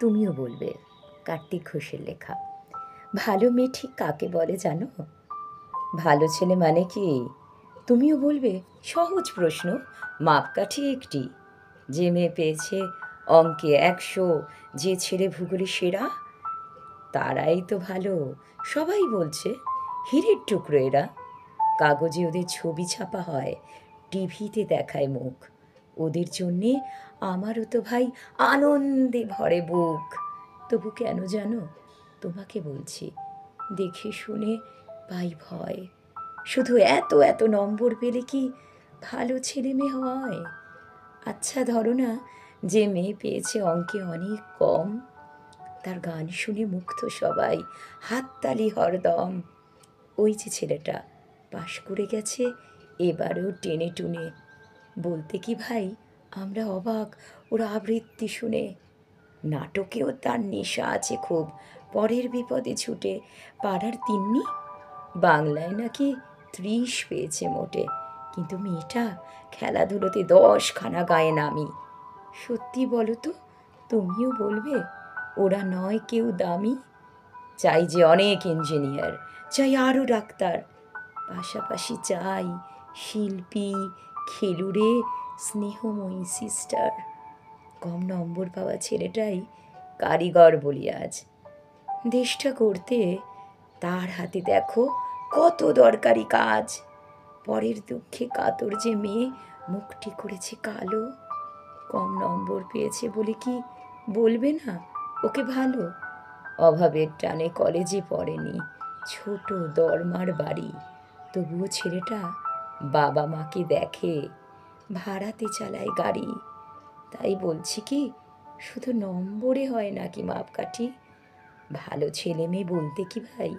তুমিও বলবে। কার্তিক ঘোষের লেখা। ভালো মেয়ে ঠিক কাকে বলে জানো? ভালো ছেলে মানে কি? তুমিও বলবে। সহজ প্রশ্ন, মাপকাঠি একটি। যে মেয়ে পেয়েছে অঙ্কে 100, যে ছেলে ভূগোলে সেরা, তারাই তো ভালো। সবাই বলছে হীরের টুকরো এরা। কাগজে ওদের ছবি ছাপা হয়, টিভিতে দেখায় মুখ। ওদের জন্যে আমারও তো ভাই আনন্দে ভরে বুক। তবু কেন জানো? তোমাকে বলছি, দেখে শুনে পাই ভয়। শুধু এত এত নম্বর পেলে কি ভালো ছেলে মেয়ে হয়? আচ্ছা ধরো না, যে মেয়ে পেয়েছে অঙ্কে অনেক কম, তার গান শুনে মুগ্ধ সবাই, হাততালি হরদম। ওই যে ছেলেটা পাশ করে গেছে, এবারেও টেনে টুনে। বলতে কি ভাই, আমরা অবাক ওর আবৃত্তি শুনে। নাটকেও তার নেশা আছে খুব, পরের বিপদে ছুটে। পাড়ার তিন্নি বাংলায় নাকি 30 পেয়েছে মোটে, কিন্তু মেয়েটা খেলাধুলোতে 10খানা গায়ে নামি। সত্যি বলো তো, তুমিও বলবে ওরা নয় কেউ দামি? চাই যে অনেক ইঞ্জিনিয়ার, চাই আরও ডাক্তার, পাশাপাশি চাই শিল্পী, খেলুড়ে, স্নেহময়ী সিস্টার। কম নম্বর পাওয়া ছেলেটাই কারিগর বলি আজ। দেশটা করতে তার হাতে দেখো কত দরকারি কাজ। পরের দুঃখে কাতর যে মেয়ে মুখটি করেছে কালো। কম নম্বর পেয়েছে বলে কি বলবে না ওকে ভালো? অভাবের টানে কলেজে পড়েনি, ছোট দরমার বাড়ি, তবুও ছেলেটা বাবা মাকে দেখে, ভাড়াতে চালায় গাড়ি। তাই বলছি কি, শুধু নম্বরে হয় নাকি মাপকাঠি? ভালো ছেলে মেয়ে বলতে কি ভাই,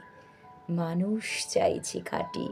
মানুষ চাইছি খাঁটি।